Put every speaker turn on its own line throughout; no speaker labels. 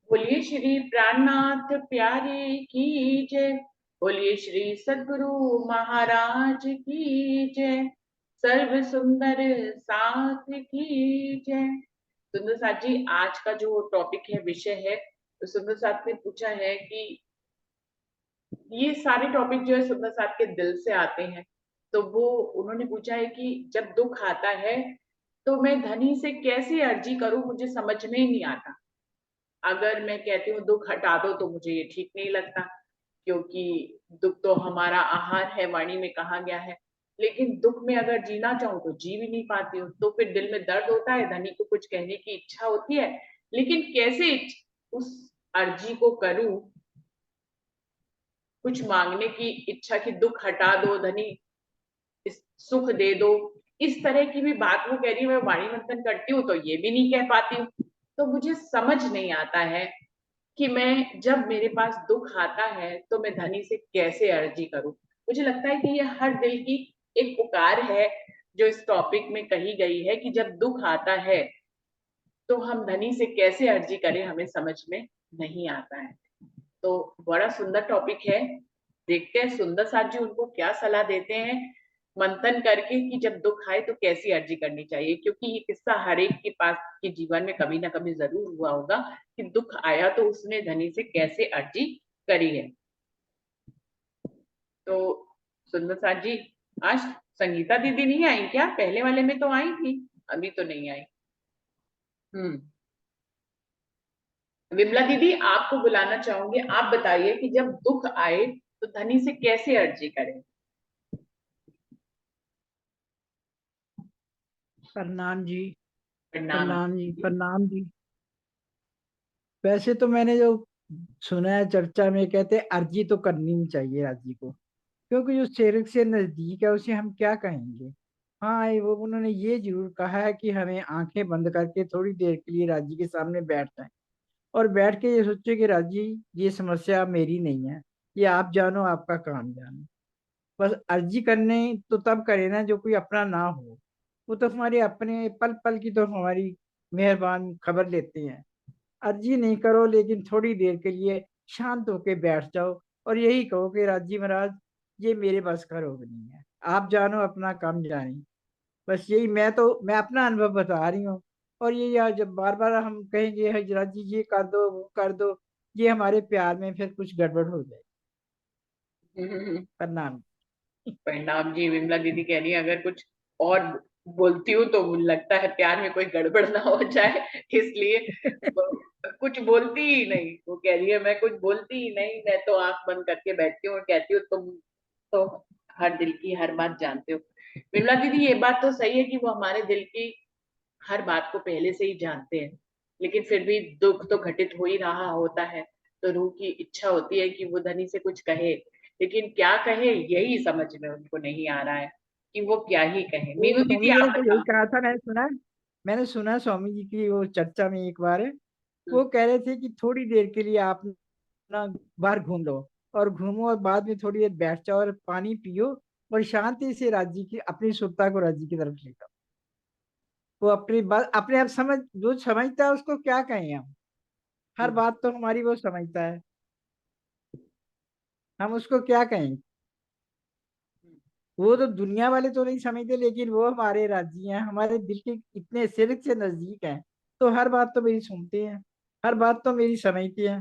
बोलिए श्री प्राणनाथ प्यारे की जय। बोलिए श्री सद्गुरु महाराज की जय। सर्व सुंदर साथ की जय। सुंदर साथ जी, आज का जो टॉपिक है, विषय है, तो सुंदर साथ ने पूछा है कि ये सारे टॉपिक जो है सुंदर साथ के दिल से आते हैं। तो वो उन्होंने पूछा है कि जब दुख आता है तो मैं धनी से कैसे अर्जी करूं, मुझे समझ में ही नहीं आता। अगर मैं कहती हूँ दुख हटा दो तो मुझे ये ठीक नहीं लगता, क्योंकि दुख तो हमारा आहार है, वाणी में कहा गया है। लेकिन दुख में अगर जीना चाहूँ तो जी भी नहीं पाती हूँ, तो फिर दिल में दर्द होता है, धनी को कुछ कहने की इच्छा होती है, लेकिन कैसे उस अर्जी को करूं, कुछ मांगने की इच्छा की दुख हटा दो धनी, इस सुख दे दो, इस तरह की भी बात वो कह रही है। मैं वाणी मंथन करती हूँ तो ये भी नहीं कह पाती हूँ। तो मुझे समझ नहीं आता है कि मैं जब मेरे पास दुख आता है तो मैं धनी से कैसे अर्जी करूं। मुझे लगता है कि ये हर दिल की एक पुकार है जो इस टॉपिक में कही गई है कि जब दुख आता है तो हम धनी से कैसे अर्जी करें, हमें समझ में नहीं आता है। तो बड़ा सुंदर टॉपिक है। देखते हैं सुंदर साथ जी उनको क्या सलाह देते हैं मंथन करके कि जब दुख आए तो कैसी अर्जी करनी चाहिए, क्योंकि ये किस्सा हर एक के पास के जीवन में कभी ना कभी जरूर हुआ होगा कि दुख आया तो उसने धनी से कैसे अर्जी करी है। तो सुंदर साथ जी, आज संगीता दीदी नहीं आई क्या? पहले वाले में तो आई थी, अभी तो नहीं आई। हम्म। विमला दीदी, आपको बुलाना चाहूंगी, आप बताइए कि जब दुख आए तो धनी से कैसे अर्जी करें।
प्रणाम जी।
प्रणाम।
प्रणाम जी। प्रणाम जी। वैसे तो मैंने जो सुना है चर्चा में, कहते हैं अर्जी तो करनी ही चाहिए राजी को, क्योंकि जो शेर से नजदीक है उसे हम क्या कहेंगे। हाँ, वो उन्होंने ये जरूर कहा है कि हमें आंखें बंद करके थोड़ी देर के लिए राजी के सामने बैठ जाए और बैठ के ये सोचे कि राजी, ये समस्या मेरी नहीं है, ये आप जानो, आपका काम जानो। बस अर्जी करने तो तब करे ना जो कोई अपना ना हो। वो तो हमारे अपने पल पल की तो हमारी मेहरबान खबर लेते हैं। अर्जी नहीं करो, लेकिन थोड़ी देर के लिए शांत होके बैठ जाओ और यही कहो कि राजी महाराज, ये मेरे बस का रोग नहीं है, आप जानो, अपना काम जानी। बस यही, मैं अपना अनुभव बता रही हूँ। और ये यार, जब बार बार हम कहेंगे "है राजी, ये कर दो, वो कर दो", ये हमारे प्यार में फिर कुछ गड़बड़ हो जाए। प्रणाम।
प्रणाम जी। विमला दीदी कह रही है अगर कुछ और बोलती हूँ तो लगता है प्यार में कोई गड़बड़ ना हो जाए, इसलिए वो कुछ बोलती ही नहीं। वो कह रही है मैं कुछ बोलती ही नहीं, मैं तो आंख बंद करके बैठती हूँ और कहती हूँ तुम तो हर दिल की हर बात जानते हो। विमला दीदी, ये बात तो सही है कि वो हमारे दिल की हर बात को पहले से ही जानते हैं, लेकिन फिर भी दुख तो घटित हो ही रहा होता है। तो रूह की इच्छा होती है कि वो धनी से कुछ कहे, लेकिन क्या कहे यही समझ में उनको नहीं आ रहा है कि वो क्या ही कहे।
वो
मीनू दीदी
स्वामी जी ने
आप
तो यही
बताओ।
कहा था, मैंने सुना स्वामी जी की वो चर्चा में एक बार। वो कह रहे थे कि थोड़ी देर के लिए आप ना बाहर घूम लो, और घूमो और बाद में थोड़ी देर बैठ जाओ और पानी पियो और शांति से राज्य की अपनी सुरता को राज्य की तरफ ले जाओ। वो अपनी बात अपने आप समझ, जो समझता है उसको क्या कहें हम। हर बात तो हमारी वो समझता है, हम उसको क्या कहें। वो तो दुनिया वाले तो नहीं समझते, लेकिन वो हमारे राज्य हैं, हमारे दिल के इतने सिर से नजदीक हैं। तो हर बात तो मेरी सुनते हैं, हर बात तो मेरी समझते हैं।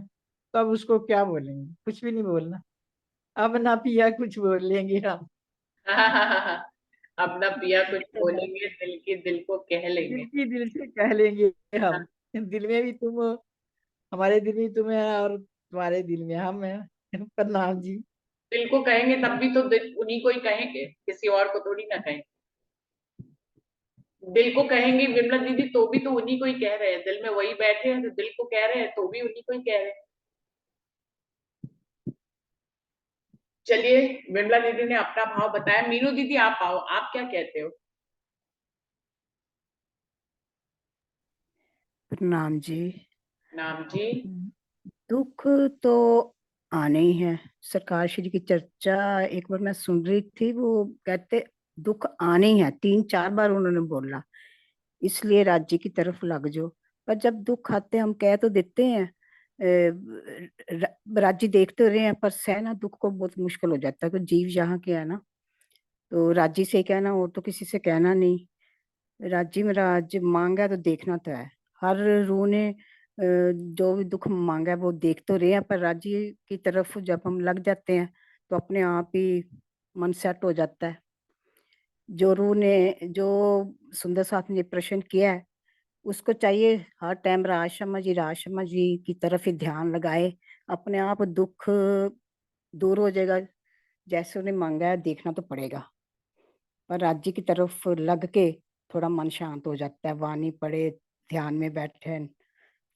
तो अब उसको क्या बोलेंगे, कुछ भी नहीं बोलना। अब ना पिया कुछ बोल लेंगे हम।
अपना पिया कुछ
है ना?
बोलेंगे, दिल की दिल को कह
दिल
लेंगे।
की दिल से कह लेंगे
हाँ,
हम। दिल में भी तुम हो, हमारे दिल में तुम है, और तुम्हारे दिल में हम हैं। प्रणाम जी।
दिल को कहेंगे तब भी तो दिल उन्हीं को ही कहेंगे, किसी और को थोड़ी ना कहेंगे। दिल को कहेंगे विमला दीदी तो भी तो उन्हीं को ही कह रहे हैं, दिल में वही बैठे हैं तो दिल को कह रहे हैं तो भी उन्हीं को ही कह रहे हैं। चलिए, विमला दीदी ने अपना भाव बताया। मीनू दीदी आप आओ, आप क्या कहते हो।
नाम जी।
नाम जी।
दुख तो आने ही है। सरकार श्री की चर्चा एक बार मैं सुन रही थी, वो कहते दुख आने ही है, 3-4 बार उन्होंने बोला। इसलिए राज्य की तरफ लग जाओ। पर जब दुख आते हम कह तो देते हैं, राज्य देख तो रहे हैं पर सहना दुख को बहुत मुश्किल हो जाता है, तो जीव यहाँ के है ना, तो राज्य से कहना और तो किसी से कहना नहीं। राज्य में राज मांगा तो देखना तो है, हर रूह ने जो भी दुख मांगा है वो देख तो रहे हैं, पर राज्य की तरफ जब हम लग जाते हैं तो अपने आप ही मन सेट हो जाता है। जो रूह ने, जो सुंदर साथ ने प्रश्न किया है, उसको चाहिए हर टाइम राज शर्मा जी की तरफ ही ध्यान लगाए, अपने आप दुख दूर हो जाएगा। जैसे उन्हें मांगा है देखना तो पड़ेगा, पर राज्य की तरफ लग के थोड़ा मन शांत हो जाता है, वाणी पढ़े, ध्यान में बैठे।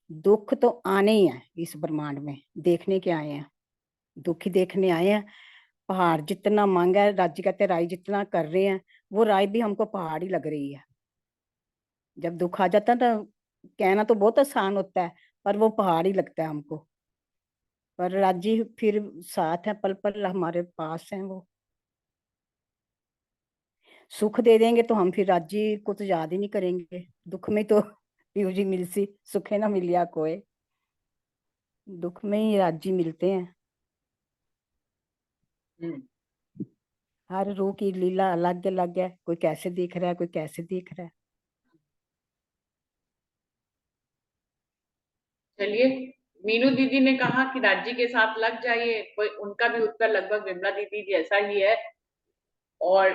दुख तो आने ही है इस ब्रह्मांड में, देखने के आए हैं, दुख ही देखने आए हैं। पहाड़ जितना मांगा है, राज्य कहते हैं राय जितना कर रहे हैं, वो राय भी हमको पहाड़ ही लग रही है। जब दुख आ जाता है तो कहना तो बहुत आसान होता है, पर वो पहाड़ ही लगता है हमको। पर राज्य फिर साथ है, पल पल हमारे पास हैं वो, सुख दे देंगे तो हम फिर राज्य को तो याद ही नहीं करेंगे। दुख में तो यूजी मिलसी सुखे ना मिलिया कोई, दुख में ही राज्य मिलते हैं।
हम्म।
हर रूह की लीला अलग अलग है, कोई कैसे देख रहा है, कोई कैसे देख रहा है।
चलिए, मीनू दीदी ने कहा कि राज्य के साथ लग जाइए, कोई उनका भी उत्तर लगभग विमला दीदी जैसा ही है, और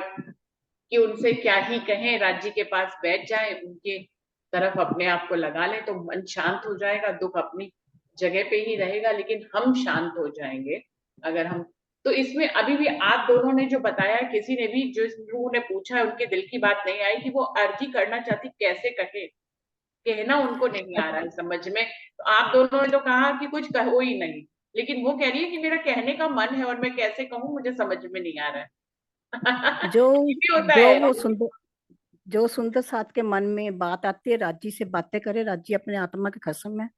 कि उनसे क्या ही कहें, राज्य के पास बैठ जाए, उनके तरफ अपने आप को लगा लें तो मन शांत हो जाएगा, दुख अपनी जगह पे ही रहेगा लेकिन हम शांत हो जाएंगे अगर हम। तो इसमें अभी भी आप दोनों ने जो बताया, किसी ने भी जो इस लोगों ने पूछा उनके दिल की बात नहीं आई कि वो अर्जी करना चाहती, कैसे कहे, कहना उनको नहीं आ रहा है समझ में। तो आप दोनों ने तो कहा कि कुछ कहो ही नहीं, लेकिन वो कह रही है कि मेरा कहने का मन है और मैं कैसे कहूँ मुझे समझ में नहीं आ रहा है।
जो
ये भी होता
जो
है।
वो सुंदर जो सुंदर साथ के मन में बात आती है, राज्य से बातें करे, राज्य अपने आत्मा की कसम है।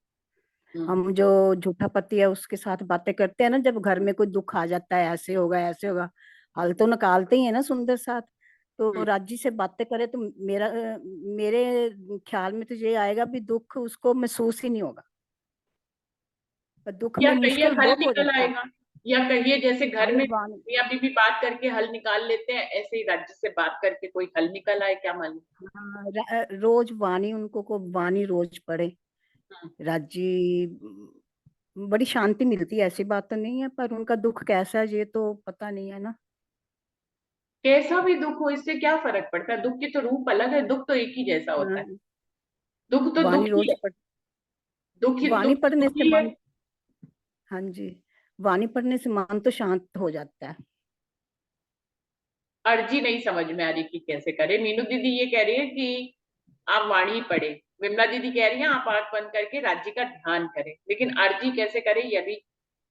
हम्म,
हम जो झूठा पति है उसके साथ बातें करते हैं ना, जब घर में कोई दुख आ जाता है, ऐसे होगा ऐसे होगा, हल तो निकालते ही है ना सुंदर साथ। तो
हम्म।
राज्य से बातें करे तो मेरे ख्याल में तो ये आएगा भी दुख उसको महसूस ही नहीं होगा, पर दुख
या
में
कहिए
मुश्किल
हल
बहुत हो
निकल
जाता है।
आएगा, या कहिए जैसे घर
हल
में
वान
मियाँ बीबी बात करके हल निकाल लेते हैं, ऐसे ही राज्य से बात करके कोई हल निकल आए, क्या मालूम।
हाँ, रोज वाणी उनको को वाणी रोज पढ़े,
हम्म।
राजी बड़ी शांति मिलती है, ऐसी बात तो नहीं है, पर उनका दुख कैसा है ये तो पता नहीं है ना।
कैसा भी दुख हो इससे क्या फर्क पड़ता है, दुख के तो रूप अलग है, दुख तो एक ही जैसा होता है।
हाँ,
दुख तो दुख
वाणी
ही
रोज
है, दुख ही
वाणी
दुख तो
पढ़ने
दुख
से
ही है।
मन, हाँ जी, वाणी पढ़ने से मन तो शांत हो जाता है।
अर्जी नहीं समझ में आ रही कि कैसे करे। मीनू दीदी ये कह रही है कि आप वाणी पढ़े, विमला दीदी कह रही है आप आंख बंद करके राज्य का ध्यान करें, लेकिन अर्जी कैसे करें ये भी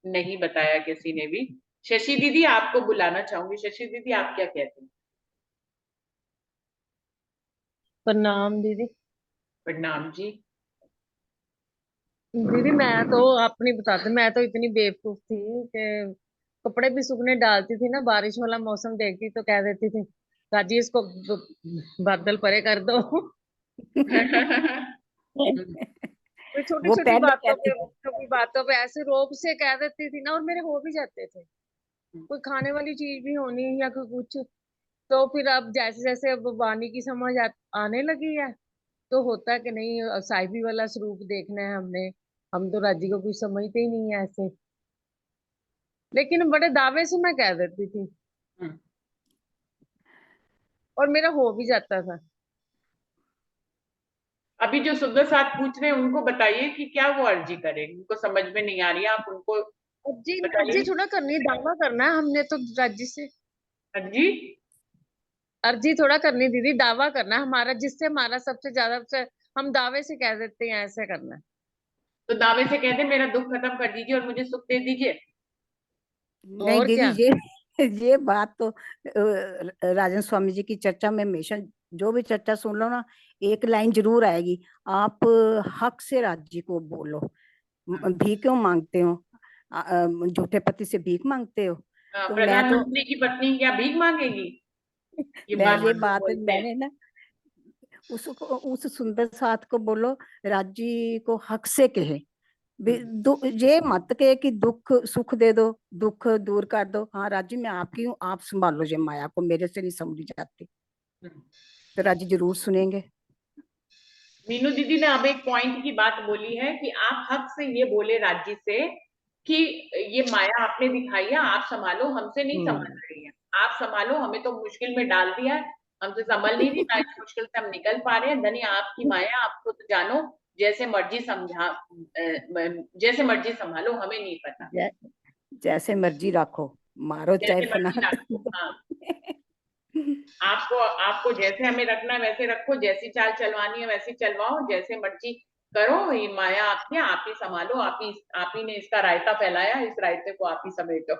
नहीं बताया किसी ने भी। शशि दीदी आपको बुलाना चाहूंगी, शशि दीदी आप क्या कहते हैं।
प्रणाम दीदी।
प्रणाम जी।
दीदी मैं तो अपनी बताती, मैं तो इतनी बेवकूफ थी कि कपड़े भी सूखने डालती थी ना, बारिश वाला मौसम देखती तो कह देती थी राजी इसको बादल परे कर दो। तो छोटी
वो
छोटी
पहले
बातों
कहती
पे,
थी।
छोटी बातों पे ऐसे रोब से कह देती थी ना, और मेरे हो भी जाते थे। कोई खाने वाली चीज भी होनी या कोई कुछ, तो फिर अब जैसे जैसे अब वाणी की समझ आने लगी है, तो होता है कि नहीं साहिबी वाला स्वरूप देखना है हमने, हम तो राजी को कुछ समझते ही नहीं है ऐसे, लेकिन बड़े दावे से मैं कह देती थी और मेरा हो भी जाता था।
अभी जो सुंदर साथ पूछ रहे हैं उनको बताइए कि क्या वो अर्जी करें, उनको समझ में नहीं आ रही है, आप उनको
अर्जी अर्जी
बताइए।
थोड़ा करनी है, दावा करना है हमने तो राज्य से।
अर्जी,
अर्जी थोड़ा करनी दीदी, दावा करना है हमारा, जिससे हमारा सबसे ज्यादा हम दावे से कह देते हैं ऐसे करना है।
तो दावे से कहते मेरा दुख खत्म कर दीजिए और मुझे सुख दे दीजिए।
नहीं
और
दीदी,
क्या।
ये बात तो राजन स्वामी जी की चर्चा में हमेशा, जो भी चर्चा सुन लो ना, एक लाइन जरूर आएगी, आप हक से राज्य को बोलो। भीख क्यों मांगते हो, झूठे पति से भीख मांगते हो। तो मैं तो
प्रधानमंत्री की पत्नी क्या भीख मांगेगी, ये
मैं
बात
ये
जो
बात
बोलते हैं।
मैंने ना उस सुंदर साथ को बोलो, राज्य को हक से कहे, ये मत के कि दुख सुख दे दो, दुख दूर कर दो। हाँ राजी मैं आपकी हूँ, आप संभालो ये माया को, मेरे से नहीं संभली जाती। तो राजी जरूर सुनेंगे।
मीनू दीदी ने अब एक पॉइंट की बात बोली है कि आप हक से ये बोले राज्य से कि ये माया आपने दिखाई है, आप संभालो, हमसे नहीं संभल रही है, आप संभालो, हमें तो मुश्किल में डाल दिया है, हमसे संभल नहीं रही, ना इस मुश्किल से हम निकल पा रहे हैं। धनी आपकी माया, आप खुद जानो, जैसे मर्जी समझा, जैसे मर्जी संभालो, हमें नहीं पता।
जैसे मर्जी रखो, मारो चाहे
जैसे
फना।
मर्जी रखो, हाँ, आपको आपको जैसे हमें रखना है वैसे रखो, जैसी चाल चलवानी है वैसी चलवाओ, जैसे मर्जी करो, ये माया आपकी है, आप ही संभालो, आप ही ने इसका रायता फैलाया, इस रायते को आप ही समेटो।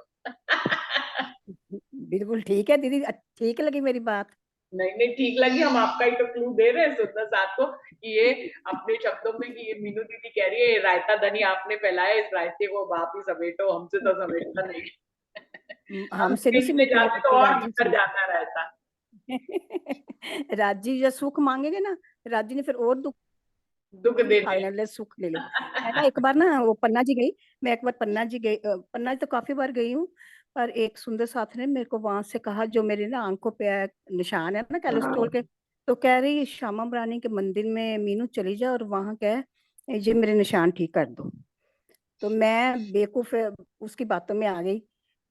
बिल्कुल ठीक है दीदी, ठीक लगी मेरी बात।
नहीं नहीं, ठीक लगी, हम आपका ही तो क्लू दे रहे हैं सुंदर साथ को कि ये अपने शब्दों में कि ये मीनू दीदी कह रही है ये रायता धनी आपने फैलाया, इस रायते को आप ही समेटो, हमसे तो समेटना नहीं। हम
हमसे नहीं
समेटने
सिमटेगा
जाते तो
बिल्कुल,
और
राजी
भीतर जाता रहता।
राजी जब सुख मांगेगे ना, राजी ने फिर और दुख
दुख
दिखा
देने।
देना, ले सुख ले ले। मैं ना एक बार ना वो पन्ना जी गई, मैं एक बार पन्ना जी गई, पन्ना जी तो काफी बार गई हूँ, पर एक सुंदर साथ ने मेरे को वहां से कहा, जो मेरे ना आंखों पे निशान है ना कोलेस्ट्रॉल के, तो कह रही श्यामा रानी के मंदिर में मीनू चली जा और वहां कह ये मेरे निशान ठीक कर दो। तो मैं बेवकूफ उसकी बातों में आ गई,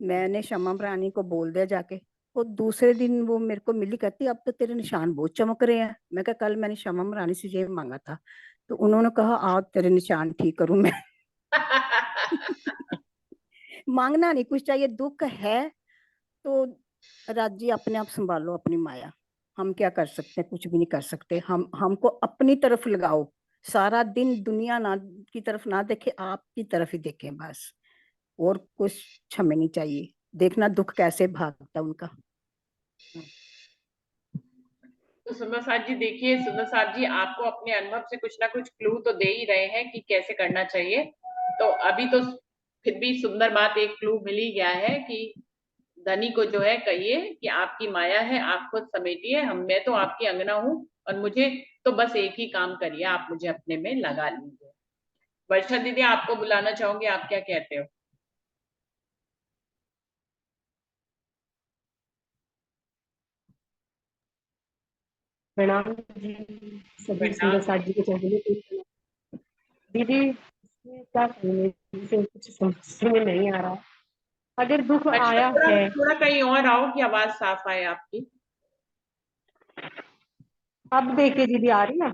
मैंने श्यामा रानी को बोल दिया जाके। और दूसरे दिन वो मेरे को मिली, कहती अब तो तेरे निशान बहुत चमक रहे हैं। मैं कहा कल मैंने श्यामा रानी से ये मांगा था, तो उन्होंने कहा आओ तेरे निशान ठीक करूं मैं। मांगना नहीं कुछ चाहिए, दुख है तो राजी अपने आप संभालो अपनी माया। हम क्या कर सकते हैं, कुछ भी नहीं कर सकते। हमको अपनी तरफ लगाओ, सारा दिन दुनिया ना की तरफ ना देखे, आपकी तरफ ही देखें बस, और कुछ हमें नहीं चाहिए। देखना दुख कैसे भागता उनका।
तो सुंदर साथ जी देखिए, सुंदर साथ जी आपको अपने अनुभव से कुछ ना कुछ क्लू तो दे ही रहे हैं कि कैसे करना चाहिए। तो अभी तो फिर भी सुंदर बात, एक क्लू मिल ही गया है कि धनी को जो है कहिए कि आपकी माया है, आप खुद समेटिए, मैं तो आपकी अंगना हूँ, और मुझे तो बस एक ही काम करिए, आप मुझे अपने में लगा लीजिए। वर्षा दीदी आपको बुलाना चाहूंगी, आप क्या कहते हो?
प्रणाम जी, सभी सुंदर साथ जी के चौगुले दीदी। इसमें क्या करूं, मुझे कुछ समझ में नहीं आ रहा। अगर दुख
अच्छा,
आया
थोड़ा
है,
थोड़ा कहीं और आओ कि आवाज साफ आए आपकी।
अब देखिए दीदी आ रही है,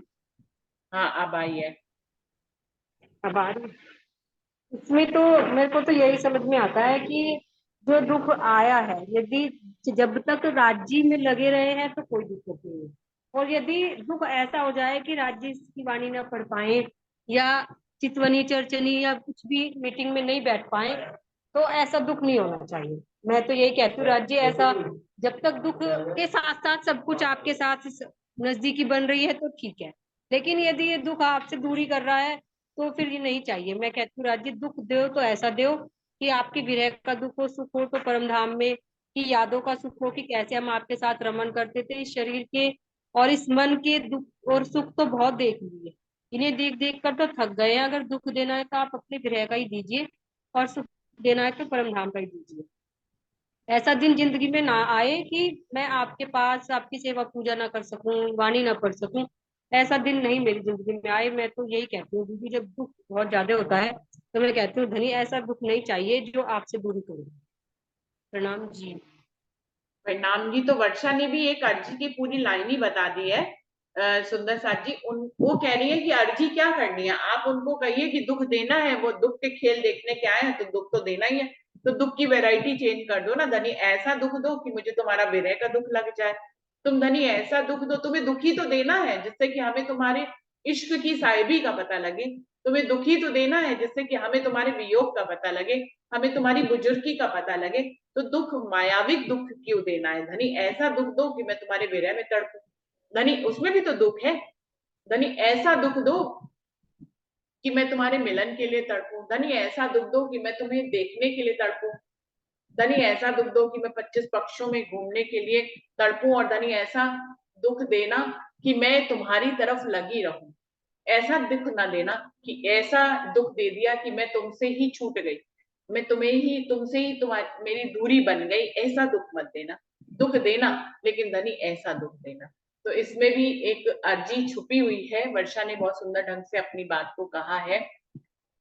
हाँ अब आई है।
अब आ रही है। इसमें तो मेरे को तो यही समझ में आता है कि जो दुख आया है, यदि जब तक राज्य में लगे रहे हैं तो कोई दिक्कत नहीं है, और यदि दुख ऐसा हो जाए कि राज्य की वाणी ना पढ़ पाए, या चितवनी चर्चनी या कुछ भी मीटिंग में नहीं बैठ पाए, तो ऐसा दुख नहीं होना चाहिए। मैं तो यही कहती हूँ राज्य ऐसा, जब तक दुख के साथ साथ सब कुछ आपके साथ नजदीकी बन रही है तो ठीक है, लेकिन यदि ये दुख आपसे दूरी कर रहा है तो फिर ये नहीं चाहिए। मैं कहती हूँ राज्य दुख दो तो ऐसा दो कि आपकी विरह का दुख हो, सुख हो तो परम धाम में की यादों का सुख हो, कि कैसे हम आपके साथ रमन करते थे इस शरीर के और इस मन के दुख और सुख तो बहुत देख लिए, इन्हें देख देख कर तो थक गए हैं। अगर दुख देना है तो आप अपने विरह का ही दीजिए, और सुख देना है तो परम धाम का ही दीजिए। ऐसा दिन जिंदगी में ना आए कि मैं आपके पास आपकी सेवा पूजा ना कर सकूं, वाणी ना पढ़ सकूं। ऐसा दिन नहीं मेरी जिंदगी में आए। मैं तो यही कहती हूँ दीदी, जब दुख बहुत ज्यादा होता है तो मैं कहती हूँ धनी ऐसा दुख नहीं चाहिए जो आपसे दूरी करे। प्रणाम जी।
परिणाम जी, तो वर्षा ने भी एक अर्जी की पूरी लाइन ही बता दी है। सुंदर साथ जी वो कह रही है कि अर्जी क्या करनी है, आप उनको कहिए कि दुख देना है, वो दुख के खेल देखने के आए हैं तो दुख तो देना ही है, तो दुख की वैरायटी चेंज कर दो ना धनी, ऐसा दुख दो कि मुझे तुम्हारा विरह का दुख लग जाए। तुम धनी ऐसा दुख दो, तुम्हें दुखी तो देना है जिससे कि हमें तुम्हारे इश्क की साहिबी का पता लगे, तुम्हें दुखी तो देना है जिससे कि हमें तुम्हारे वियोग का पता लगे, हमें तुम्हारी बुजुर्गी का पता लगे। तो दुख मायाविक दुख क्यों देना है धनी, ऐसा दुख दो कि मैं तुम्हारे विरह में तड़पूं। धनी उसमें भी तो दुख है, धनी ऐसा दुख दो कि मैं तुम्हारे मिलन के लिए तड़पूं, धनी ऐसा दुख दो कि मैं तुम्हें देखने के लिए तड़पूं, धनी ऐसा दुख दो कि मैं 25 पक्षों में घूमने के लिए तड़पूं, और धनी ऐसा दुख देना कि मैं तुम्हारी तरफ लगी रहूं। ऐसा दुख ना देना कि ऐसा दुख दे दिया कि मैं तुमसे ही छूट गई, मैं तुमसे ही तुम्हारी मेरी दूरी बन गई, ऐसा दुख मत देना। दुख देना लेकिन धनी ऐसा दुख देना। तो इसमें भी एक अर्जी छुपी हुई है। वर्षा ने बहुत सुंदर ढंग से अपनी बात को कहा है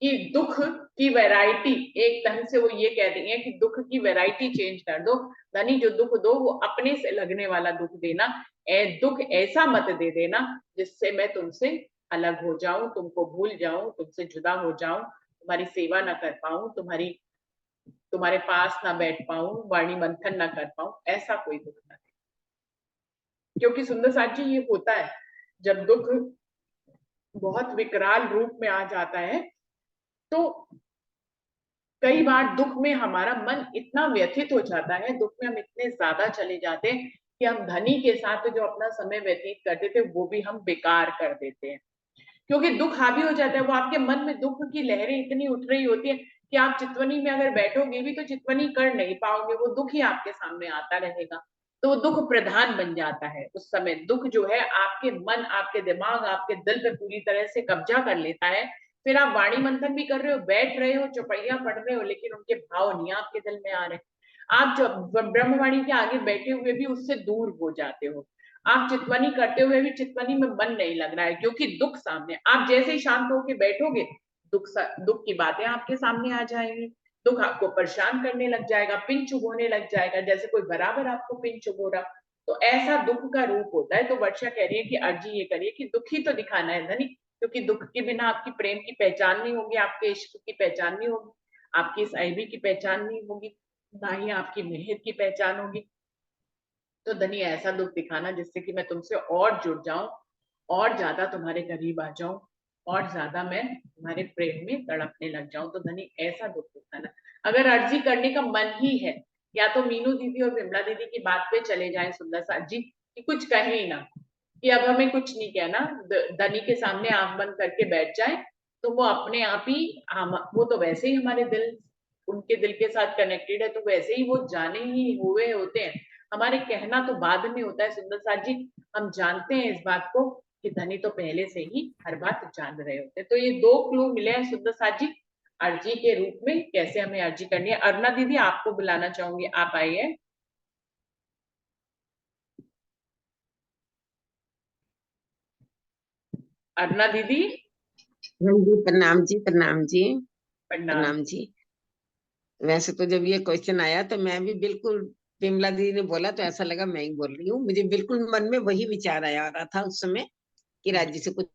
कि दुख की वैरायटी, एक ढंग से वो ये कह रही है कि दुख की वैरायटी चेंज कर दो। धनी जो दुख दो वो अपने से लगने वाला दुख देना, दुख ऐसा मत दे देना जिससे मैं तुमसे अलग हो जाऊं, तुमको भूल जाऊं, तुमसे जुदा हो जाऊं, तुम्हारी सेवा ना कर पाऊं, तुम्हारे पास ना बैठ पाऊं, वाणी मंथन ना कर पाऊं, ऐसा कोई दुख ना दे। क्योंकि सुंदर साथ जी ये होता है जब दुख बहुत विकराल रूप में आ जाता है, तो कई बार दुख में हमारा मन इतना व्यथित हो जाता है, दुख में हम इतने ज्यादा चले जाते हैं कि हम धनी के साथ जो अपना समय व्यतीत करते थे वो भी हम बेकार कर देते हैं। क्योंकि दुख हावी हो जाता है, वो आपके मन में दुख की लहरें इतनी उठ रही होती है कि आप चितवनी में अगर बैठोगे भी तो चितवनी कर नहीं पाओगे, वो दुख ही आपके सामने आता रहेगा। तो वो दुख प्रधान बन जाता है। उस समय दुख जो है आपके मन, आपके दिमाग, आपके दिल पे पूरी तरह से कब्जा कर लेता है। फिर आप वाणी मंथन भी कर रहे हो, बैठ रहे हो, चौपैया पढ़ रहे हो, लेकिन उनके भाव नहीं आपके दिल में आ रहे। आप जब ब्रह्मवाणी के आगे बैठे हुए भी उससे दूर हो जाते हो। आप चितवनी करते हुए भी चितवनी में मन नहीं लग रहा है, क्योंकि दुख सामने। आप जैसे ही शांत होकर बैठोगे दुख की बातें आपके सामने आ जाएंगी, दुख आपको परेशान करने लग जाएगा, पिन चुभोने लग जाएगा, जैसे कोई बराबर आपको पिन चुभो रहा। तो ऐसा दुख का रूप होता है। तो वर्षा कह रही है कि अर्जी ये करिए कि दुख ही तो दिखाना है धनी, क्योंकि दुख के बिना आपकी प्रेम की पहचान नहीं होगी, आपके इश्क की पहचान नहीं होगी, आपकी इस ऐबी की पहचान नहीं होगी, ना ही आपकी मेहर की पहचान होगी। तो धनी ऐसा दुख दिखाना जिससे कि मैं तुमसे और जुड़ जाऊं, और ज्यादा तुम्हारे करीब आ जाऊं, और ज्यादा मैं तुम्हारे प्रेम में तड़पने लग जाऊं। तो धनी ऐसा दुख दिखाना। अगर अर्जी करने का मन ही है, या तो मीनू दीदी और विमला दीदी की बात पे चले जाएं सुंदर साथ जी, कि कुछ कहे ही ना, कि अब हमें कुछ नहीं कहना, धनी के सामने आंख बंद करके बैठ जाए, तो वो अपने आप ही, वो तो वैसे ही हमारे दिल, उनके दिल के साथ कनेक्टेड है, तो वैसे ही वो जाने ही हुए होते हैं। हमारे कहना तो बाद में होता है सुंदर साथ जी। हम जानते हैं इस बात को कि धनी तो पहले से ही हर बात जान रहे होते हैं। तो ये दो क्लू मिले हैं सुंदर साथ जी अर्जी के रूप में, कैसे हमें अर्जी करनी है। अरुणा दीदी आपको बुलाना चाहूंगी, आप आइए। अरुणा दीदी।
हाँ जी, प्रणाम जी, प्रणाम जी,
प्रणाम।
प्रणाम जी। वैसे तो जब ये क्वेश्चन आया तो मैं भी बिल्कुल, विमला दीदी ने बोला तो ऐसा लगा मैं ही बोल रही हूँ। मुझे बिल्कुल मन में वही विचार आया रहा था उस समय कि राज्य से कुछ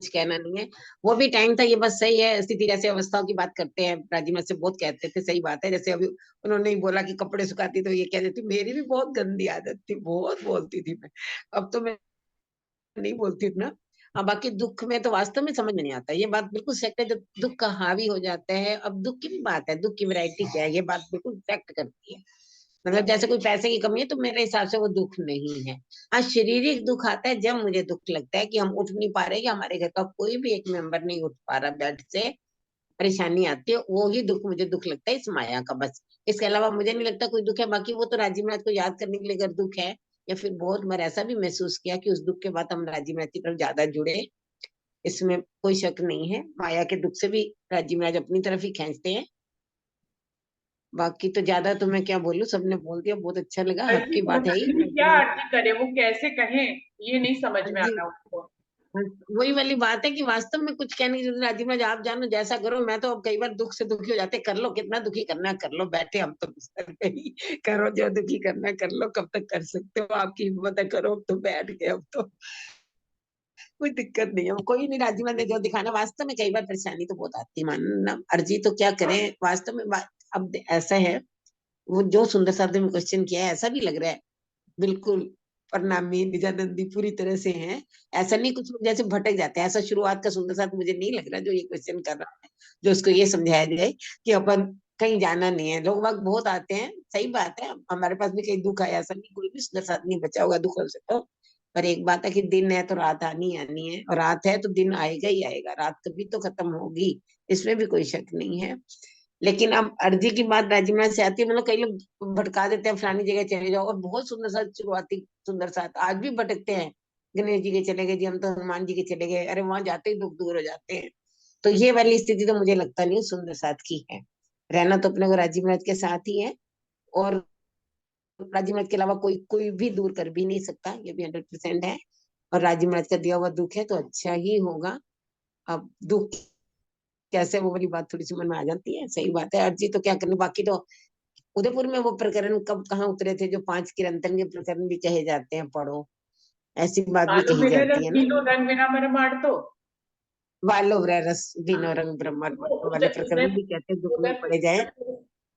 कहना नहीं है। वो भी टाइम था, ये बस सही है। स्थिति जैसे अवस्थाओं की बात करते हैं, राजीव से बहुत कहते थे, सही बात है। जैसे अभी उन्होंने ही बोला कि कपड़े सुखाती तो ये कह देती मेरी भी बहुत गंदी आदत थी, बहुत बोलती थी मैं। अब तो मैं नहीं बोलती इतना। हाँ, बाकी दुख में तो वास्तव में समझ में नहीं आता, ये बात बिल्कुल सही है। जब दुख का हावी हो जाता है, अब दुख की भी बात है, दुख की वैरायटी क्या है, ये बात बिल्कुल फैक्ट करती है। मतलब जैसे कोई पैसे की कमी है तो मेरे हिसाब से वो दुख नहीं है। हाँ, शारीरिक दुख आता है जब मुझे दुख लगता है कि हम उठ नहीं पा रहे, या हमारे घर का कोई भी एक मेंबर नहीं उठ पा रहा बेड से, परेशानी आती है, वो ही दुख मुझे दुख लगता है, इस माया का बस। इसके अलावा मुझे नहीं लगता कोई दुख है। बाकी वो तो राजीव महाराज को याद करने के लिए अगर दुख है, या फिर बहुत बार ऐसा भी महसूस किया कि उस दुख के बाद हम राजीव महाराज की तरफ ज्यादा जुड़े, इसमें कोई शक नहीं है। माया के दुख से भी राजीव महाराज अपनी तरफ ही खींचते हैं। बाकी तो ज्यादा तो मैं क्या बोलूं, सबने बोल दिया, बहुत अच्छा लगा, हक
अर्जी
की बात है ही।
क्या अर्जी करे, वो कैसे कहें, ये नहीं समझ में आ
जी,
रहा उनको।
वही वाली बात है कि वास्तव में कुछ कहने की जरूरत नहीं। राजीव महाराज आप जानो जैसा करो, मैं तो अब कई बार दुख से दुखी हो जाते, कर लो कितना दुखी करना है कर लो, बैठे हम तो बिस्तर पे ही, करो जो दुखी करना है कर लो, कब तक कर सकते हो, आपकी हिम्मत है करो, अब तो बैठ गए, अब तो कोई दिक्कत नहीं है। कोई नहीं, राजीव महाराज ने जो दिखाना, वास्तव में कई बार परेशानी तो बहुत आती है, मानना अर्जी तो क्या करें वास्तव में। अब ऐसा है, वो जो सुंदर साहब ने क्वेश्चन किया है, ऐसा भी लग रहा है बिल्कुल परिणामी निजानंदी पूरी तरह से हैं। ऐसा नहीं, कुछ लोग जैसे भटक जाते हैं, ऐसा शुरुआत का सुंदर साथ मुझे नहीं लग रहा जो ये क्वेश्चन कर रहा है, जो उसको ये समझाया जाए कि अपन कहीं जाना नहीं है। लोग वक्त बहुत आते हैं, सही बात है, हमारे पास भी कई दुख आया, ऐसा नहीं कोई भी सुंदर साथ नहीं बचा होगा दुखों से। तो पर एक बात है कि दिन है तो रात आनी आनी है, और रात है तो दिन आएगा ही आएगा, रात कभी तो खत्म होगी, इसमें भी कोई शक नहीं है। लेकिन अब अर्जी की बात राजीव से आती है, मतलब कई लोग भटका देते हैं, फलानी जगह चले जाओ, और बहुत सुंदर साथ शुरुआती सुंदर साथ आज भी भटकते हैं, गणेश जी के चले गए जी, हम तो हनुमान जी के चले गए, अरे वहां जाते ही दुख दूर हो जाते हैं। तो ये वाली स्थिति तो मुझे लगता नहीं सुंदर साथ की है। रहना तो अपने को राजी महाराज के साथ ही है, और राजी महाराज के अलावा कोई कोई भी दूर कर भी नहीं सकता, ये भी 100% है। और राजी महाराज का दिया हुआ दुख है तो अच्छा ही होगा। अब दुख कैसे, वो वाली बात थोड़ी सी मन में आ जाती है, सही बात है। अर्जी तो क्या करनी, बाकी तो उदयपुर में वो प्रकरण कब कहाँ उतरे थे, जो 5 किरंतन के प्रकरण भी कहे जाते हैं, पढ़ो, ऐसी बात भी
बालो
कही
मेरे
जाती
रस
है ना।
कीनो रंग बिना मर मार तो
वालो रस
हाँ,
बिनो रंग ब्रह्म वाले
उदय
प्रकरण भी कहते हैं, दुख में
उदयपुर
पड़े जाए।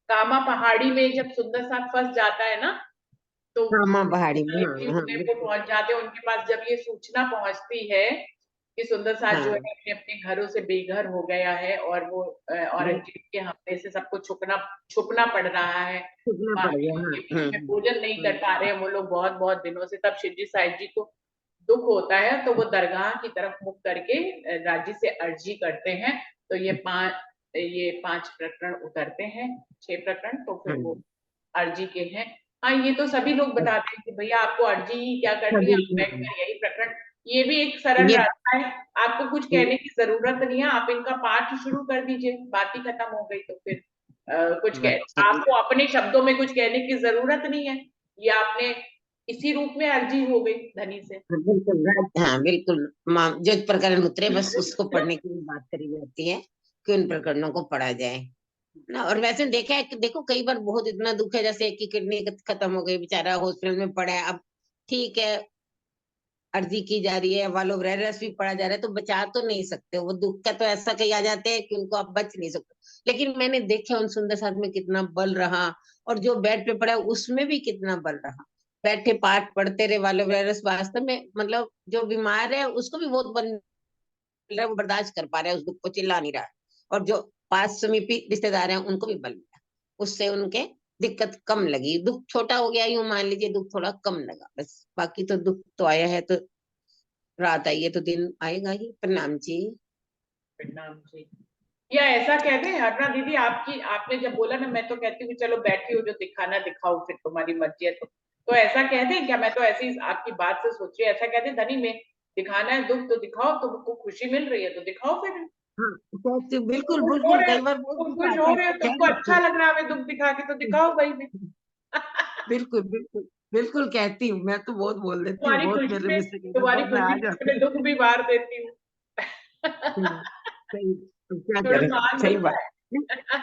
कामा पहाड़ी में जब सुंदर साथ फंस जाता है ना, तो
हाँ माँ पहाड़ी में,
ललित जी
हाँ हाँ
उदयपुर
बिल्कुल।
पहुंच जाते हैं। उनके पास जब ये सूचना पहुंचती है कि सुंदर साथ जो है
हाँ
अपने अपने घरों से बेघर हो गया है, और वो औरंगजेब के हमले से सबको छुपना पड़ रहा है,
छुपना पड़
बाकी
गया,
लोग
हाँ
के बीच में भोजन नहीं कर
हम्म,
पा रहे हैं वो लोग बहुत बहुत दिनों से, तब शिवजी साहिब जी को दुख होता है, तो वो दरगाह की तरफ मुख करके राज्य से अर्जी करते हैं। तो ये 5 प्रकरण उतरते हैं, 6 प्रकरण, तो फिर वो
हाँ,
अर्जी के हैं। हाँ, ये तो सभी लोग बताते हैं कि भैया आपको अर्जी ही क्या करनी है,
सभी,
आप बैठकर यही प्रकरण, ये भी एक सरल
ये
रास्ता है। आपको कुछ कहने की जरूरत नहीं है, आप इनका पाठ शुरू कर दीजिए, बात ही खत्म हो गई। तो फिर कुछ कह,
अच्छा,
आपको अपने शब्दों में कुछ कहने की जरूरत नहीं है, ये आपने इसी रूप में अर्जी हो गई धनी से।
बिल्कुल हाँ बिल्कुल। माँ जो प्रकरण उतरे बस उसको पढ़ने की भी बात करी जाती है कि उन प्रकरणों को पढ़ा जाए ना। और वैसे देखा है कि देखो कई बार बहुत इतना दुख है, जैसे एक की किडनी खत्म हो गई, बेचारा हॉस्पिटल में पड़ा है, अब ठीक है अर्जी की जा रही है, वालोवेरस भी पढ़ा जा रहा है, तो बचा तो नहीं सकते, वो दुख का तो ऐसा कहीं आ जाते हैं कि उनको आप बच नहीं सकते। लेकिन मैंने देखा उन सुंदर साथ में कितना बल रहा, और जो बेड पे पड़ा है उसमें भी कितना बल रहा, बैठे पाठ पढ़ते रहे। वालोवेरस वास्तव में मतलब जो बीमार है उसको भी बहुत बल मिल रहा है, वो बर्दाश्त कर पा रहा है, उस दुख को चिल्ला नहीं रहा है। और जो पास समीपी रिश्तेदार हैं उनको भी बल मिला, उससे उनके दिक्कत कम लगी, दुख छोटा हो गया, यूं मान लीजिए दुख थोड़ा कम लगा बस। बाकी तो दुख तो आया है, तो रात आई है तो दिन आएगा ही। प्रणाम जी।
प्रणाम जी। या ऐसा कह दें अर्णा दीदी, आपकी आपने जब बोला ना, मैं तो कहती हूँ चलो बैठी हो, जो दिखाना दिखाओ, फिर तुम्हारी मर्जी है। तो ऐसा कह दें क्या, मैं तो ऐसी आपकी बात से सोच रही हूँ, ऐसा कह दें धनी में दिखाना है दुख तो दिखाओ, तुमको खुशी मिल रही है तो दिखाओ फिर।
हाँ तो बिल्कुल
तुम खुश हो
बिल्कुल,
रहे हो,
कई बार बहुत
तुम
दुख
खुश
आता
हो
है
रहे हो,
तो कह
तुमको
देते
अच्छा
हैं।
लग रहा है हमें दुख दिखा के, तो दिखाओ भाई भी।
बिल्कुल बिल्कुल बिल्कुल कहती हूँ, मैं तो बहुत बोल देती हूँ, बहुत मेरे में से कई बार
तुम्हारी
बहुत मैं
खुशी
आ
में
जाती
अपने दुख भी बार देती हूँ।
हूँ। सही, तो क्या
थोड़ा
करें,
महान
सही
बन
बात।
जाए,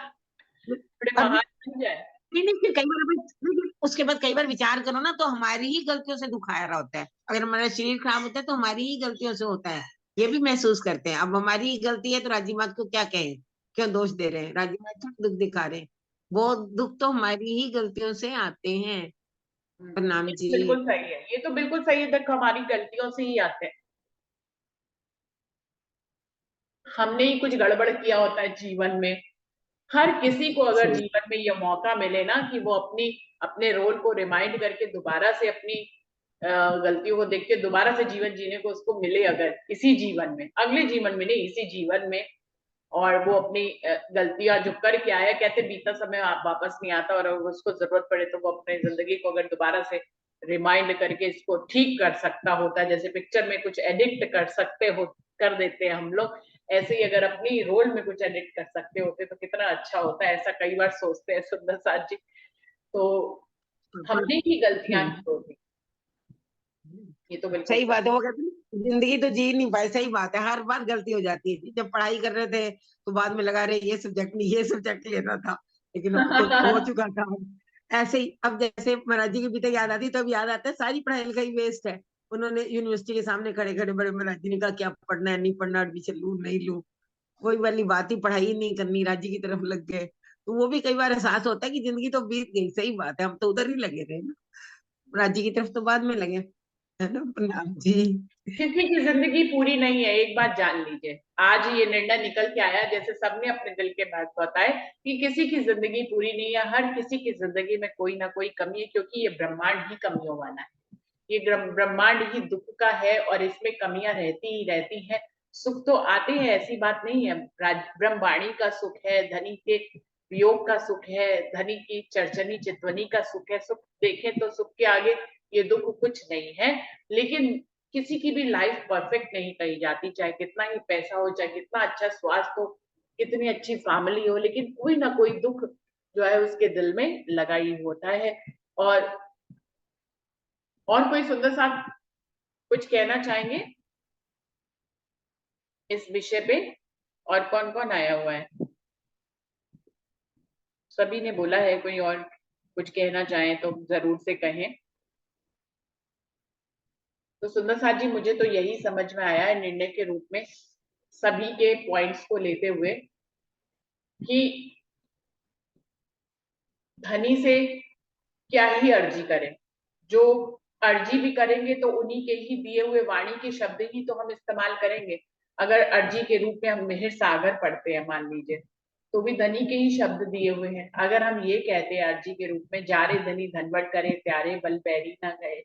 थोड़े
और
महान बन जाए।
नहीं नहीं, फिर कई बार लेकिन उसके बाद कई बार विचार करो ना, तो हमारी ही गलतियों से दुख आ रहा होता है। अगर हमारा शरीर खराब होता है तो हमारी ही गलतियों से होता है, ये भी महसूस करते हैं। अब हमारी ही गलती है तो राजी मात को क्या कहें, क्यों दोष दे रहे हैं, राजी मात क्यों दुख दिखा रहे हैं, वो दुख तो हमारी ही गलतियों से आते हैं। प्रणाम
ये तो
जी।
बिल्कुल सही है, ये तो बिल्कुल सही है, दुख हमारी गलतियों से ही आते हैं। हमने ही कुछ गड़बड़ किया होता है जीवन में। हर किसी को अगर
सही,
जीवन में ये मौका मिले ना कि वो अपनी अपने रोल को रिमाइंड करके दोबारा से अपनी गलतियों को देख के दोबारा से जीवन जीने को उसको मिले, अगर इसी जीवन में, अगले जीवन में नहीं, इसी जीवन में, और वो अपनी गलतियां जो करके आया, कहते बीता समय आप वापस नहीं आता, और अगर उसको जरूरत पड़े तो वो अपने जिंदगी को अगर दोबारा से रिमाइंड करके इसको ठीक कर सकता होता है, जैसे पिक्चर में कुछ एडिट कर सकते हो, कर देते हैं हम लोग, ऐसे ही अगर अपनी रोल में कुछ एडिट कर सकते होते तो कितना अच्छा होता है, ऐसा कई बार सोचते हैं सुंदर साथ जी। तो
और
हमने ही गलतियां की होती, ये तो बिल्कुल
सही
सही।
बात है, वो कहते हैं ना, जिंदगी तो जी नहीं पाए, सही बात है, हर बार गलती हो जाती है। जब पढ़ाई कर रहे थे तो बाद में लगा रहे ये सब्जेक्ट नहीं, ये सब्जेक्ट लेना था, लेकिन अब तो हो चुका था। ऐसे ही अब जैसे महाराज जी की भी तो याद आती, तो अब याद आता है सारी पढ़ाई लिखाई वेस्ट है। उन्होंने यूनिवर्सिटी के सामने खड़े खड़े बड़े महाराज जी ने कहा क्या पढ़ना है, नहीं पढ़ना, एडमिशन लू नहीं लू, कोई वाली बात ही, पढ़ाई नहीं करनी, राज्य की तरफ लग गए। तो वो भी कई बार एहसास होता है कि जिंदगी तो बीत गई, सही बात है, हम तो उधर ही लगे थे ना, राज्य की तरफ तो बाद में लगे, है ना। प्रणाम जी।
किसी की जिंदगी पूरी नहीं है, एक बात जान लीजिए, आज ये निर्णय निकल के आया, जैसे सबने अपने दिल के बात बताए कि किसी की जिंदगी पूरी नहीं है, हर किसी की जिंदगी में कोई ना कोई कमी है, क्योंकि ये ब्रह्मांड ही कमियों वाला है, ये ब्रह्मांड ही दुख का है, और इसमें कमियां रहती ही रहती हैं। सुख तो आते हैं, ऐसी बात नहीं है, ब्रह्मवाणी का सुख है, धनी के वियोग का सुख है, धनी की चर्चनी चितवनी का सुख है, सुख देखें तो सुख के आगे ये दुख कुछ नहीं है। लेकिन किसी की भी लाइफ परफेक्ट नहीं कही जाती, चाहे कितना ही पैसा हो, चाहे कितना अच्छा स्वास्थ्य हो, कितनी अच्छी फैमिली हो, लेकिन कोई ना कोई दुख जो है उसके दिल में लगा ही होता है। और कोई सुंदर साहब कुछ कहना चाहेंगे इस विषय पे? और कौन कौन आया हुआ है? सभी ने बोला है, कोई और कुछ कहना चाहे तो जरूर से कहें। तो सुंदर साथ जी, मुझे तो यही समझ में आया है निर्णय के रूप में सभी के पॉइंट्स को लेते हुए कि धनी से क्या ही अर्जी करें। जो अर्जी भी करेंगे तो उन्हीं के ही दिए हुए वाणी के शब्द ही तो हम इस्तेमाल करेंगे। अगर अर्जी के रूप में हम मिहिर सागर पढ़ते हैं मान लीजिए, तो भी धनी के ही शब्द दिए हुए हैं। अगर हम ये कहते हैं अर्जी के रूप में, जारे धनी धनवट करे त्यारे बल बैरी ना गए,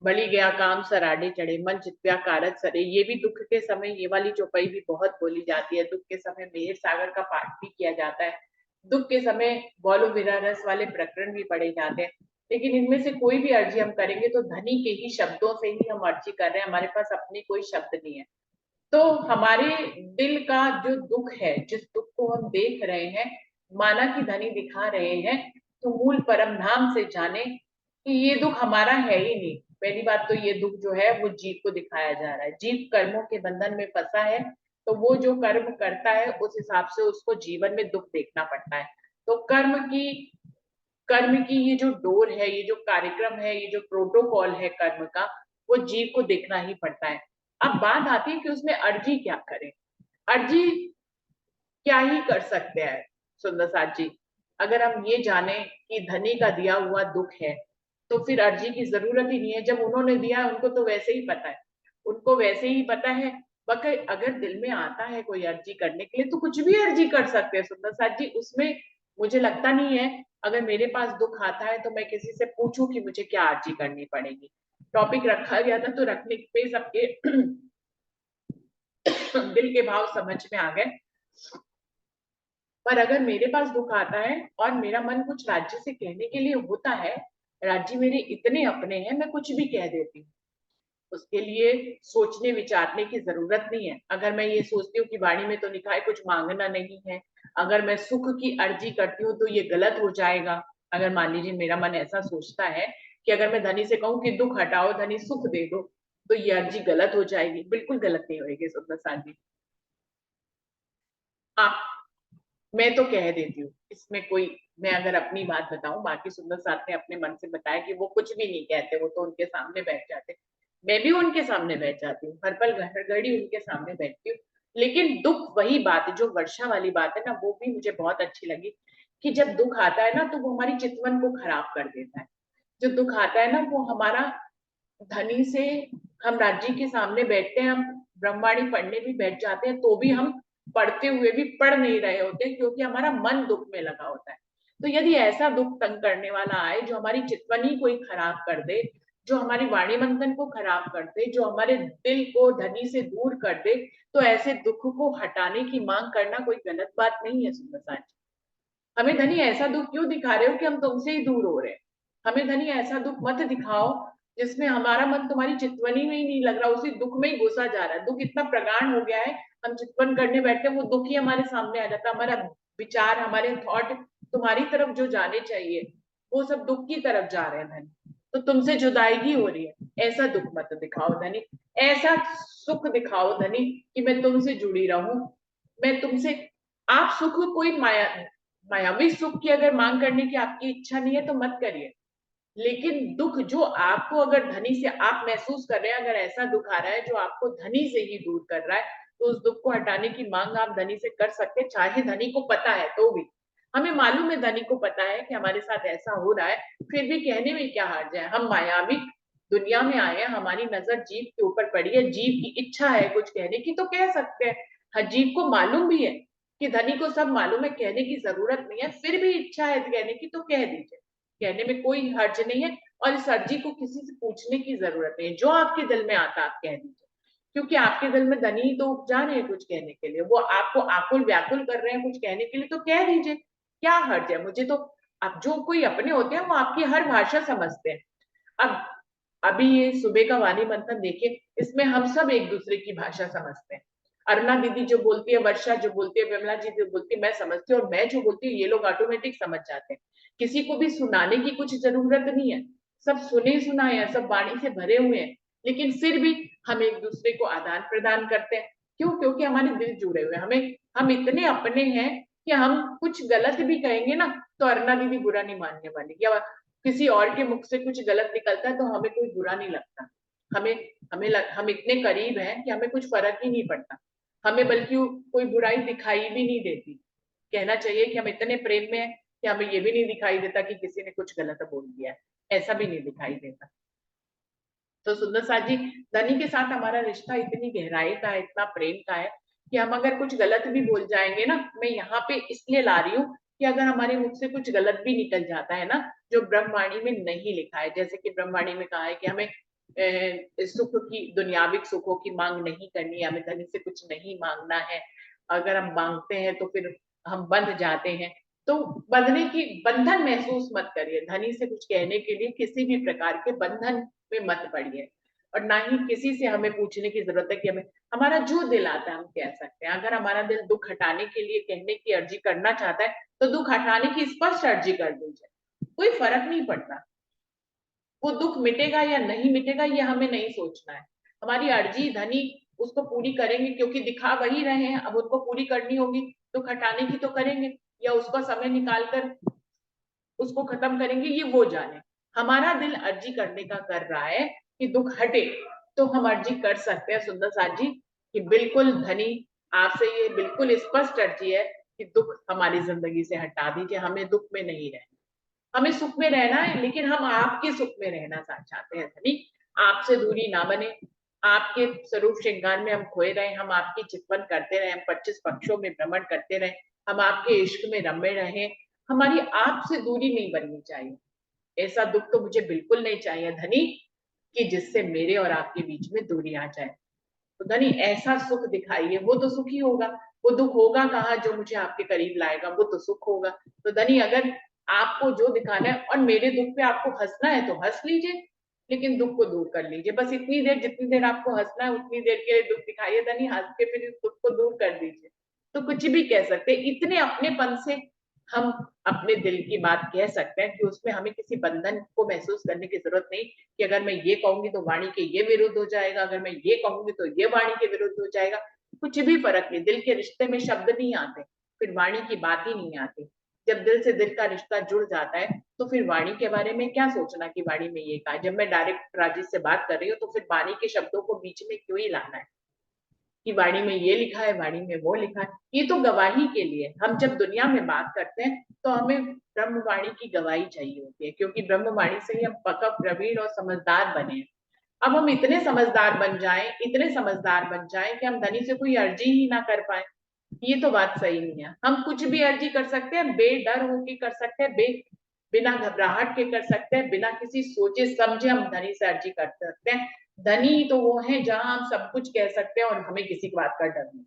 बली गया काम सराडे चढ़े मन चित्व्या कारत सरे, ये भी दुख के समय ये वाली चौपाई भी बहुत बोली जाती है। दुख के समय मिहिर सागर का पाठ भी किया जाता है, दुख के समय बौलो विरह रस वाले प्रकरण भी पढ़े जाते हैं। लेकिन इनमें से कोई भी अर्जी हम करेंगे तो धनी के ही शब्दों से ही हम अर्जी कर रहे हैं, हमारे पास अपनी कोई शब्द नहीं है। तो हमारे दिल का जो दुख है, जिस दुख को हम देख रहे हैं, माना कि धनी दिखा रहे हैं, तो मूल परम धाम से जाने कि ये दुख हमारा है ही नहीं। पहली बात तो ये दुख जो है वो जीव को दिखाया जा रहा है, जीव कर्मों के बंधन में फंसा है, तो वो जो कर्म करता है उस हिसाब से उसको जीवन में दुख देखना पड़ता है। तो कर्म की ये जो डोर है, ये जो कार्यक्रम है, ये जो प्रोटोकॉल है कर्म का, वो जीव को देखना ही पड़ता है। अब बात आती है कि उसमें अर्जी क्या करें। अर्जी क्या ही कर सकते हैं सुंदर साथ जी, अगर हम ये जाने कि धनी का दिया हुआ दुख है तो फिर अर्जी की जरूरत ही नहीं है। जब उन्होंने दिया उनको तो वैसे ही पता है, उनको वैसे ही पता है। बाकी अगर दिल में आता है कोई अर्जी करने के लिए तो कुछ भी अर्जी कर सकते हैं सुंदर साथ जी, उसमें मुझे लगता नहीं है अगर मेरे पास दुख आता है तो मैं किसी से पूछूं कि मुझे क्या अर्जी करनी पड़ेगी। टॉपिक रखा गया था तो रखने पे सबके दिल के भाव समझ में आ गए। पर अगर मेरे पास दुख आता है और मेरा मन कुछ राज्य से कहने के लिए होता है, राज्य मेरे इतने अपने हैं मैं कुछ भी कह देती हूँ, उसके लिए सोचने विचारने की जरूरत नहीं है। अगर मैं ये सोचती हूँ कि वाणी में तो लिखा है कुछ मांगना नहीं है, अगर मैं सुख की अर्जी करती हूँ तो ये गलत हो जाएगा। अगर मान लीजिए मेरा मन ऐसा सोचता है कि अगर मैं धनी से कहूँ कि दुख हटाओ धनी सुख दे दो, तो ये अर्जी गलत हो जाएगी। बिल्कुल गलत नहीं होगी सुंदर साथ जी। आप मैं तो कह देती हूँ इसमें कोई, मैं अगर अपनी बात बताऊं, बाकी सुंदर साथ ने अपने मन से बताया कि वो कुछ भी नहीं कहते, वो तो उनके सामने बैठ जाते, मैं भी उनके सामने बैठ जाती हूँ, हर पल हर घड़ी उनके सामने बैठती हूँ। लेकिन दुख वही बात है जो वर्षा वाली बात है ना, वो भी मुझे बहुत अच्छी लगी कि जब दुख आता है ना तो वो हमारी चितवन को खराब कर देता है। जो दुख आता है ना वो हमारा धनी से, हम राज्य के सामने बैठते हैं, हम ब्रह्मवाणी पढ़ने भी बैठ जाते हैं तो भी हम पढ़ते हुए भी पढ़ नहीं रहे होते क्योंकि हमारा मन दुख में लगा होता है। तो यदि ऐसा दुख तंग करने वाला आए जो हमारी चितवनी को ही खराब कर दे, जो हमारी वाणी मंथन को खराब कर दे, जो हमारे दिल को धनी से दूर कर दे, तो ऐसे दुख को हटाने की मांग करना कोई गलत बात नहीं है सुंदर साथ। हमें धनी ऐसा दुख क्यों दिखा रहे हो कि हम तुमसे ही दूर हो रहे हैं? हमें धनी ऐसा दुख मत दिखाओ जिसमें हमारा मन तुम्हारी चितवनी में ही नहीं लग रहा, उसी दुख में ही घुसा जा रहा है। दुख इतना प्रगाढ़ हो गया है, हम चितवन करने बैठते वो दुख ही हमारे सामने आ जाता है। हमारा विचार, हमारे थॉट तुम्हारी तरफ जो जाने चाहिए वो सब दुख की तरफ जा रहे हैं धनी, तो तुमसे जुदाई हो रही है। ऐसा दुख मत दिखाओ धनी, ऐसा सुख दिखाओ धनी कि मैं तुमसे जुड़ी रहूं, मैं तुमसे। आप सुख कोई मायावी सुख की अगर मांग करने की आपकी इच्छा नहीं है तो मत करिए, लेकिन दुख जो आपको अगर धनी से आप महसूस कर रहे हैं, अगर ऐसा दुख आ रहा है जो आपको धनी से ही दूर कर रहा है, तो उस दुख को हटाने की मांग आप धनी से कर सकते हैं, चाहे धनी को पता है तो भी। हमें मालूम है धनी को पता है कि हमारे साथ ऐसा हो रहा है, फिर भी कहने में क्या हार्ज है। हम मायावी दुनिया में आए हैं, हमारी नजर जीव के ऊपर पड़ी है, जीव की इच्छा है कुछ कहने की तो कह सकते हैं। हाँ, जीव को मालूम भी है कि धनी को सब मालूम है, कहने की जरूरत नहीं है, फिर भी इच्छा है कहने की तो कह दीजिए, कहने में कोई हर्ज नहीं है। और इस अर्जी को किसी से पूछने की जरूरत नहीं है, जो आपके दिल में आता आप कह दीजिए, क्योंकि आपके दिल में धनी तो जा रहे हैं कुछ कहने के लिए, वो आपको आकुल व्याकुल कर रहे हैं कुछ कहने के लिए तो कह दीजिए, क्या हर्ज है। मुझे तो अब जो कोई अपने होते हैं वो आपकी हर भाषा समझते हैं। अब अभी ये सुबह का वाणी मंथन देखिए, इसमें हम सब एक दूसरे की भाषा समझते हैं। अरुणा दीदी जो बोलती है, वर्षा जो बोलती है, विमला जी जो बोलती है, मैं समझती हूँ, और मैं जो बोलती हूँ ये लोग ऑटोमेटिक समझ जाते हैं। किसी को भी सुनाने की कुछ जरूरत नहीं है, सब सुने सुनाए हैं, सब वाणी से भरे हुए हैं, लेकिन फिर भी हम एक दूसरे को आदान प्रदान करते हैं। क्यों? क्योंकि हमारे दिल जुड़े हुए हैं, हम इतने अपने हैं कि हम कुछ गलत भी कहेंगे ना तो अरुणा दीदी बुरा नहीं मानने वाली, या किसी और के मुख से कुछ गलत निकलता है तो हमें कोई बुरा नहीं लगता। हम इतने करीब हैं कि हमें कुछ फर्क ही नहीं पड़ता, हमें बल्कि कोई बुराई दिखाई भी नहीं देती। कहना चाहिए कि हम इतने प्रेम में हैं कि हमें ये भी नहीं दिखाई देता कि किसी ने कुछ गलत बोल दिया है, ऐसा भी नहीं दिखाई देता। तो सुंदर साथ जी, धनी के साथ हमारा रिश्ता इतनी गहराई का है, इतना प्रेम का है कि हम अगर कुछ गलत भी बोल जाएंगे ना, मैं यहाँ पे इसलिए ला रही हूँ कि अगर हमारे मुख से कुछ गलत भी निकल जाता है ना, जो ब्रह्मवाणी में नहीं लिखा है, जैसे कि ब्रह्मवाणी में कहा है कि हमें सुख की, दुनियाविक सुखों की मांग नहीं करनी है, हमें धनी से कुछ नहीं मांगना है। अगर हम मांगते हैं तो फिर हम बंध जाते हैं। तो बंधने की बंधन महसूस मत करिए, धनी से कुछ कहने के लिए किसी भी प्रकार के बंधन में मत पड़िए, और ना ही किसी से हमें पूछने की जरूरत है कि हमें, हमारा जो दिल आता है हम कह सकते हैं। अगर हमारा दिल दुख हटाने के लिए कहने की अर्जी करना चाहता है तो दुख हटाने की स्पष्ट अर्जी कर दीजिए, कोई फर्क नहीं पड़ता। वो दुख मिटेगा या नहीं मिटेगा ये हमें नहीं सोचना है, हमारी अर्जी धनी उसको पूरी करेंगे, क्योंकि दिखा वही रहे हैं, अब उनको पूरी करनी होगी, दुख हटाने की तो करेंगे, या उसका समय निकाल कर उसको खत्म करेंगे, ये वो जाने। हमारा दिल अर्जी करने का कर रहा है कि दुख हटे, तो हम अर्जी कर सकते हैं सुंदर साथ जी कि बिल्कुल धनी, आपसे ये बिल्कुल स्पष्ट अर्जी है कि दुख हमारी जिंदगी से हटा दीजिए, हमें दुख में नहीं रहना, हमें सुख में रहना है, लेकिन हम आपके सुख में रहना चाहते हैं धनी। आपसे दूरी ना बने, आपके स्वरूप श्रृंगार में हम खोए रहे, हम आपकी चितवन करते रहे, हम 25 पक्षों में भ्रमण करते रहे, हम आपके इश्क में रमे रहे, हमारी आपसे दूरी नहीं बननी चाहिए। ऐसा दुख तो मुझे बिल्कुल नहीं चाहिए धनी कि जिससे मेरे और आपके बीच में दूरी आ जाए। तो धनी ऐसा सुख दिखाइए, वो तो सुख ही होगा, वो दुख होगा कहाँ जो मुझे आपके करीब लाएगा, वो तो सुख होगा। तो धनी अगर आपको जो दिखाना है और मेरे दुख पे आपको हंसना है तो हंस लीजिए, लेकिन दुख को दूर कर लीजिए, बस इतनी देर, जितनी देर आपको हंसना है उतनी देर के लिए दुख दिखाइए धनी, हंस के फिर इस दुख को दूर कर दीजिए। तो कुछ भी कह सकते, इतने अपनेपन से हम अपने दिल की बात कह सकते हैं कि उसमें हमें किसी बंधन को महसूस करने की जरूरत नहीं कि अगर मैं ये कहूंगी तो वाणी के ये विरुद्ध हो जाएगा, अगर मैं ये कहूंगी तो ये वाणी के विरुद्ध हो जाएगा। कुछ भी फर्क नहीं, दिल के रिश्ते में शब्द नहीं आते, फिर वाणी की बात ही नहीं आती। जब दिल से दिल का रिश्ता जुड़ जाता है तो फिर वाणी के बारे में क्या सोचना कि वाणी में ये कहा। जब मैं डायरेक्ट राजेश से बात कर रही हूँ तो फिर वाणी के शब्दों को बीच में क्यों ही लाना है कि वाणी में ये लिखा है, वाणी में वो लिखा है। ये तो गवाही के लिए, हम जब दुनिया में बात करते हैं तो हमें ब्रह्मवाणी की गवाही चाहिए होती है, क्योंकि ब्रह्मवाणी से ही हम पक्का प्रवीण और समझदार बने हैं। अब हम इतने समझदार बन जाएं, इतने समझदार बन जाएं कि हम धनी से कोई अर्जी ही ना कर पाए, ये तो बात सही नहीं है। हम कुछ भी अर्जी कर सकते हैं, बेडर होके कर सकते हैं, बिना घबराहट के कर सकते हैं, बिना किसी सोचे समझे हम धनी से अर्जी कर सकते हैं। धनी तो वो है जहां हम सब कुछ कह सकते हैं और हमें किसी की बात का डर नहीं।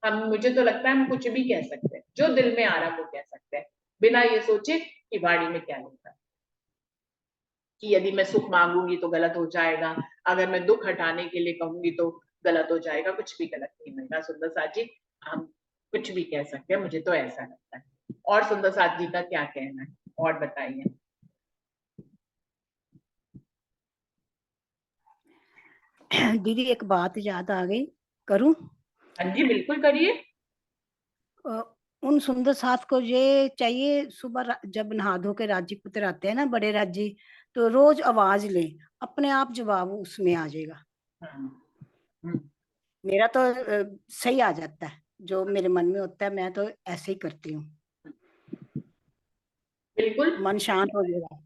हम, मुझे तो लगता है हम कुछ भी कह सकते हैं, जो दिल में आ रहा है वो कह सकते हैं, बिना ये सोचे कि वाणी में क्या लिखा है, कि यदि मैं सुख मांगूंगी तो गलत हो जाएगा, अगर मैं दुख हटाने के लिए कहूंगी तो गलत हो जाएगा। कुछ भी गलत नहीं होगा सुंदर साथ जी, हम कुछ भी कह सकते हैं, मुझे तो ऐसा लगता है। और सुंदर साथ जी का क्या कहना है, और बताइए।
दीदी एक बात याद आ गई, करूं?
हाँ जी बिल्कुल करिए।
अ, उन सुंदर साथ को ये चाहिए, सुबह जब नहा धो के राजी पुत्र आते हैं ना, बड़े राजी, तो रोज आवाज ले, अपने आप जवाब उसमें आ जाएगा। मेरा तो सही आ जाता है, जो मेरे मन में होता है मैं तो ऐसे ही करती हूँ,
बिल्कुल
मन शांत हो जाएगा।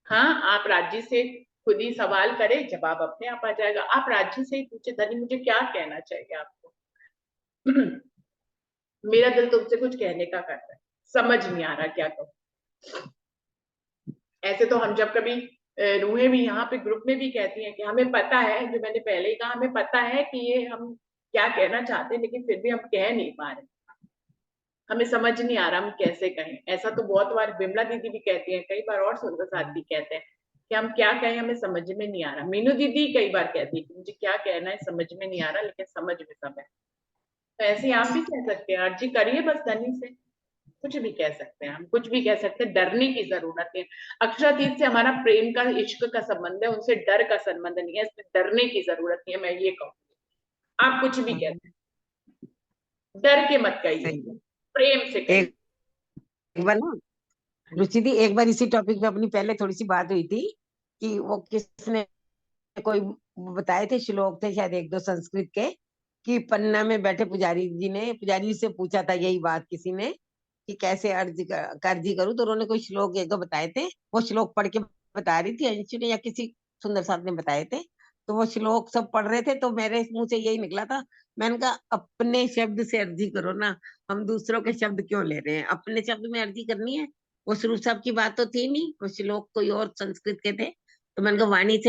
हाँ, आप राज्य से खुद ही सवाल करें, जवाब अपने आप आ जाएगा। आप राज्य से ही पूछे, धनी मुझे क्या कहना चाहिए आपको। मेरा दिल तुमसे कुछ कहने का करता है, समझ नहीं आ रहा क्या कहूँ। ऐसे तो हम जब कभी रूहें भी यहाँ पे ग्रुप में भी कहती हैं कि हमें पता है, जो मैंने पहले ही कहा, हमें पता है कि ये हम क्या कहना चाहते हैं, लेकिन फिर भी हम कह नहीं पा रहे, हमें समझ नहीं आ रहा हम कैसे कहें। ऐसा तो बहुत बार विमला दीदी भी कहती हैं, कई बार और सुंदर साथ भी कहते हैं कि हम क्या कहें, हमें समझ में नहीं आ रहा। मीनू दीदी कई बार कहती है कि मुझे क्या कहना है समझ में नहीं आ रहा, लेकिन समझ में सब है। तो ऐसे ही आप भी कह सकते हैं, अर्जी करिए बस धनी से, कुछ भी कह सकते हैं हम, कुछ भी कह सकते हैं, डरने की जरूरत है। अक्षरातीत से हमारा प्रेम का, इश्क का संबंध है, उनसे डर का संबंध नहीं है, इसमें डरने की जरूरत नहीं है, मैं ये कहूँगी। आप कुछ भी कहते हैं, डर के मत कहिए,
सही है।
प्रेम से कहिए।
एक बार ना रुचि दी, एक बार इसी टॉपिक पे अपनी पहले थोड़ी सी बात हुई थी कि वो किसने कोई बताए थे श्लोक थे शायद एक दो संस्कृत के, कि पन्ना में बैठे पुजारी जी ने पुजारी से पूछा था यही बात किसी ने कि कैसे अर्जी करूं, तो उन्होंने कोई श्लोक एक दो बताए थे, वो श्लोक पढ़ के बता रही थी अंशु ने या किसी सुंदर साहब ने बताए थे। तो वो श्लोक सब पढ़ रहे थे तो मेरे मुंह से यही निकला था, मैंने कहा अपने शब्द से अर्जी करो ना, हम दूसरों के शब्द क्यों ले रहे हैं, अपने शब्द में अर्जी करनी है। वो स्वरूप साहब की बात तो थी नहीं, वो श्लोक कोई और संस्कृत के थे, तो मैंने कहा वाणी से